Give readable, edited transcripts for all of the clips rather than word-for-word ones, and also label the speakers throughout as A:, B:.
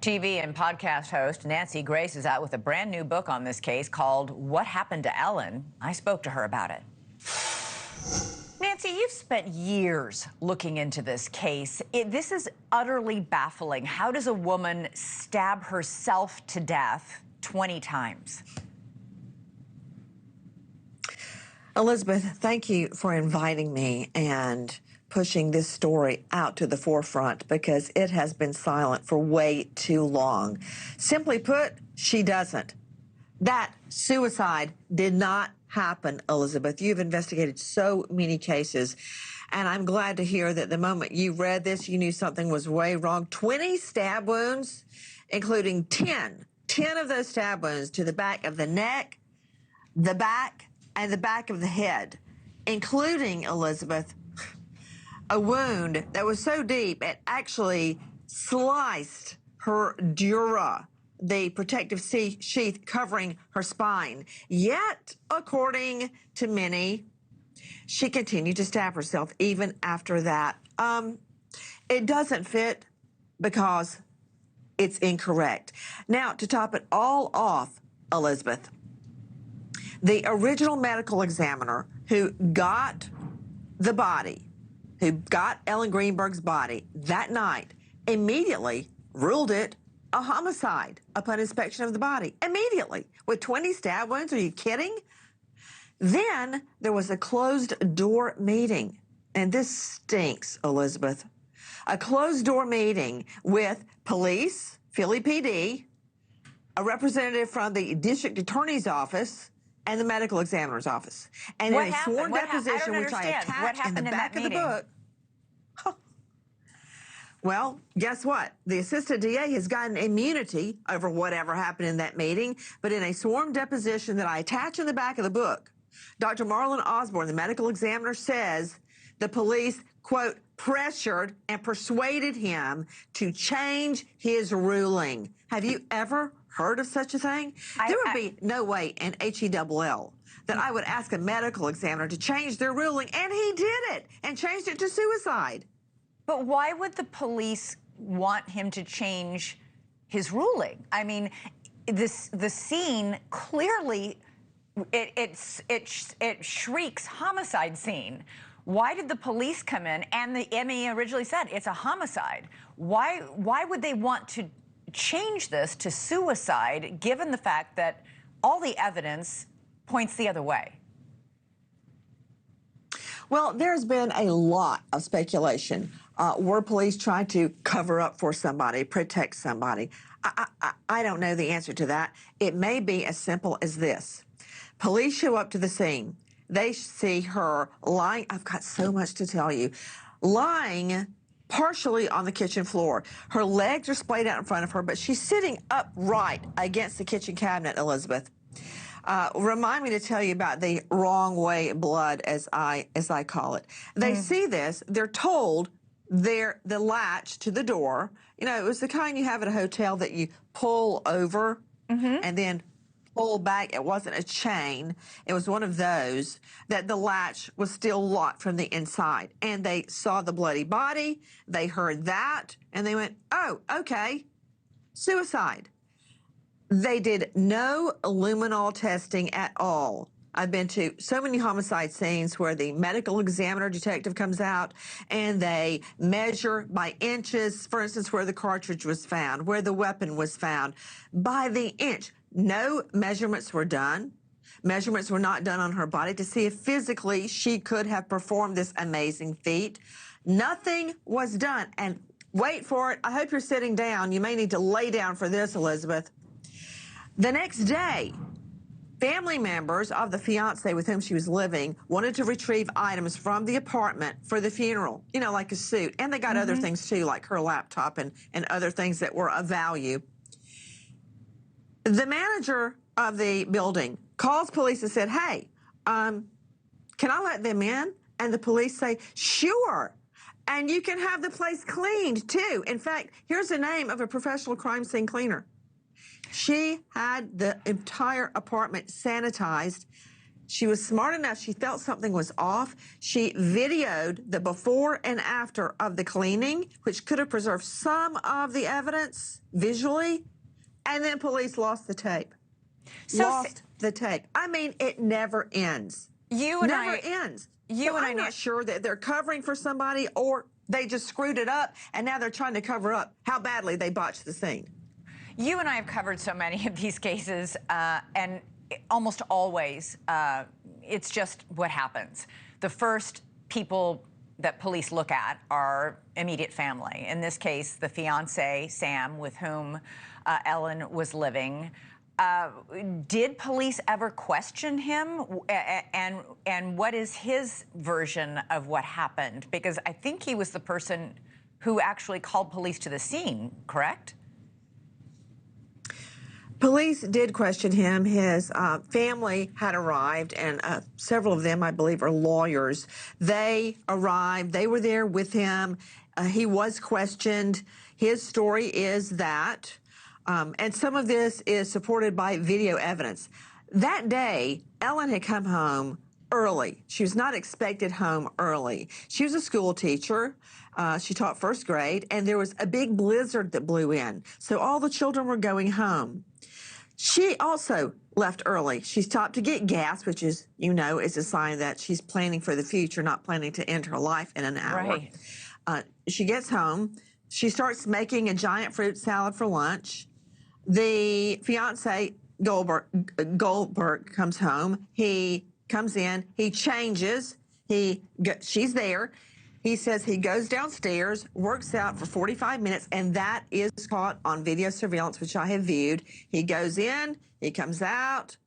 A: TV and podcast host Nancy Grace is out with a brand new book on this case called What Happened to Ellen. I spoke to her about it. Nancy, you've spent years looking into this case. This is utterly baffling. How does a woman stab herself to death 20 times?
B: Elizabeth, thank you for inviting me and pushing this story out to the forefront because it has been silent for way too long. Simply put, she doesn't. That suicide did not happen, Elizabeth. You've investigated so many cases, and I'm glad to hear that the moment you read this, you knew something was way wrong. 20 stab wounds, including 10 of those stab wounds to the back of the neck, the back, and the back of the head, including, Elizabeth, a wound that was so deep it actually sliced her dura, the protective sheath covering her spine. Yet, according to many, she continued to stab herself even after that. It doesn't fit because it's incorrect. Now, to top it all off, Elizabeth, the original medical examiner who got the body, who got Ellen Greenberg's body that night, immediately ruled it a homicide upon inspection of the body. Immediately, with 20 stab wounds. Are you kidding? Then there was a closed-door meeting, and this stinks, Elizabeth. A closed-door meeting with police, Philly PD, a representative from the district attorney's office, and the medical examiner's office. And in a sworn deposition, which I attached in the back of the book. Well, guess what? The assistant DA has gotten immunity over whatever happened in that meeting, but in a sworn deposition that I attach in the back of the book, Dr. Marlon Osborne, the medical examiner, says the police, quote, pressured and persuaded him to change his ruling. Have you ever heard of such a thing? There would be no way in HELL that I would ask a medical examiner to change their ruling, and he did it and changed it to suicide.
A: But why would the police want him to change his ruling? I mean, the scene clearly, it shrieks homicide scene. Why did the police come in? And the ME originally said it's a homicide. Why would they want to change this to suicide, given the fact that all the evidence points the other way?
B: Well, there's been a lot of speculation. Were police trying to cover up for somebody, protect somebody? I don't know the answer to that. It may be as simple as this. Police show up to the scene. They see her lying. I've got so much to tell you. Lying partially on the kitchen floor. Her legs are splayed out in front of her, but she's sitting upright against the kitchen cabinet, Elizabeth. Remind me to tell you about the wrong way blood, as I call it. They see this. They're told the latch to the door. You know, it was the kind you have at a hotel that you pull over and then pull back. It wasn't a chain. It was one of those that the latch was still locked from the inside. And they saw the bloody body. They heard that, and they went, oh, okay, suicide. They did no luminol testing at all. I've been to so many homicide scenes where the medical examiner detective comes out and they measure by inches, for instance, where the cartridge was found, where the weapon was found, by the inch. No measurements were done. Measurements were not done on her body to see if physically she could have performed this amazing feat. Nothing was done. And wait for it. I hope you're sitting down. You may need to lay down for this, Elizabeth. The next day, family members of the fiance with whom she was living wanted to retrieve items from the apartment for the funeral, you know, like a suit. And they got other things, too, like her laptop and other things that were of value. The manager of the building calls police and said, hey, can I let them in? And the police say, sure. And you can have the place cleaned, too. In fact, here's the name of a professional crime scene cleaner. She had the entire apartment sanitized She was smart enough. She felt something was off. She videoed the before and after of the cleaning, which could have preserved some of the evidence visually. And then police lost the tape. Lost the tape. I mean, it never ends. Never ends. I'm not sure that they're covering for somebody or they just screwed it up and now they're trying to cover up how badly they botched the scene.
A: You and I have covered so many of these cases, and almost always it's just what happens. The first people that police look at are immediate family. In this case, the fiance, Sam, with whom Ellen was living. Did police ever question him? And what is his version of what happened? Because I think he was the person who actually called police to the scene, correct?
B: Police did question him. His family had arrived, and several of them, I believe, are lawyers. They arrived. They were there with him. He was questioned. His story is that, and some of this is supported by video evidence. That day, Ellen had come home early. She was not expected home early. She was a school teacher. She taught first grade, and there was a big blizzard that blew in. So all the children were going home. She also left early. She stopped to get gas, which is, you know, is a sign that she's planning for the future, not planning to end her life in an hour. Right. She gets home. She starts making a giant fruit salad for lunch. The fiance, Goldberg, comes home. He comes in. He changes. She's there. He says he goes downstairs, works out for 45 minutes, and that is caught on video surveillance, which I have viewed. He goes in, he comes out,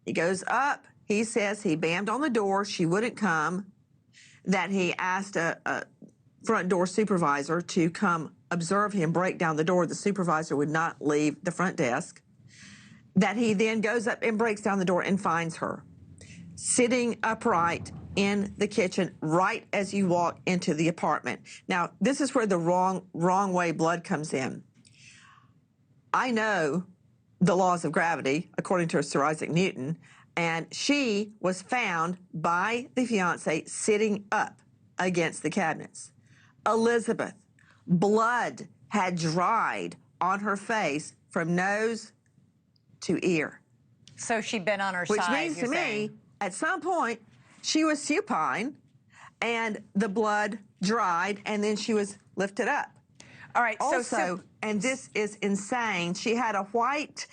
B: he goes up. He says he banged on the door, she wouldn't come, that he asked a front door supervisor to come observe him break down the door. The supervisor would not leave the front desk. That he then goes up and breaks down the door and finds her sitting upright in the kitchen right as you walk into the apartment. Now, this is where the wrong way blood comes in. I know the laws of gravity, according to Sir Isaac Newton, and she was found by the fiance sitting up against the cabinets. Elizabeth, blood had dried on her face from nose to ear.
A: So she'd been on her
B: side,
A: which
B: means to me, at some point, she was supine, and the blood dried, and then she was lifted up.
A: All right.
B: Also, and this is insane, she had a white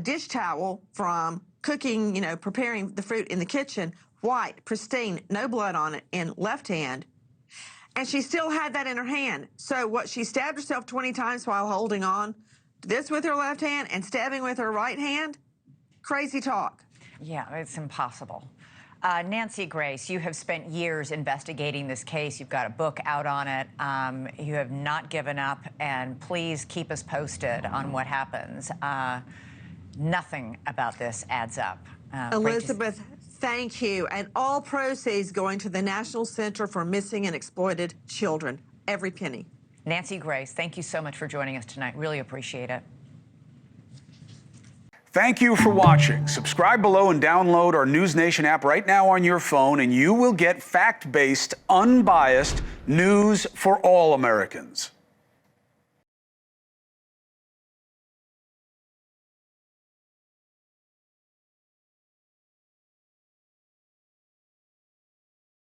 B: dish towel from cooking, you know, preparing the fruit in the kitchen, white, pristine, no blood on it, in left hand, and she still had that in her hand. So what, she stabbed herself 20 times while holding on to this with her left hand and stabbing with her right hand? Crazy talk.
A: Yeah, it's impossible. Nancy Grace, you have spent years investigating this case. You've got a book out on it. You have not given up, and please keep us posted on what happens. Nothing about this adds up.
B: Elizabeth, thank you. And all proceeds going to the National Center for Missing and Exploited Children. Every penny.
A: Nancy Grace, thank you so much for joining us tonight. Really appreciate it.
C: Thank you for watching. Subscribe below and download our NewsNation app right now on your phone, and you will get fact-based, unbiased news for all Americans.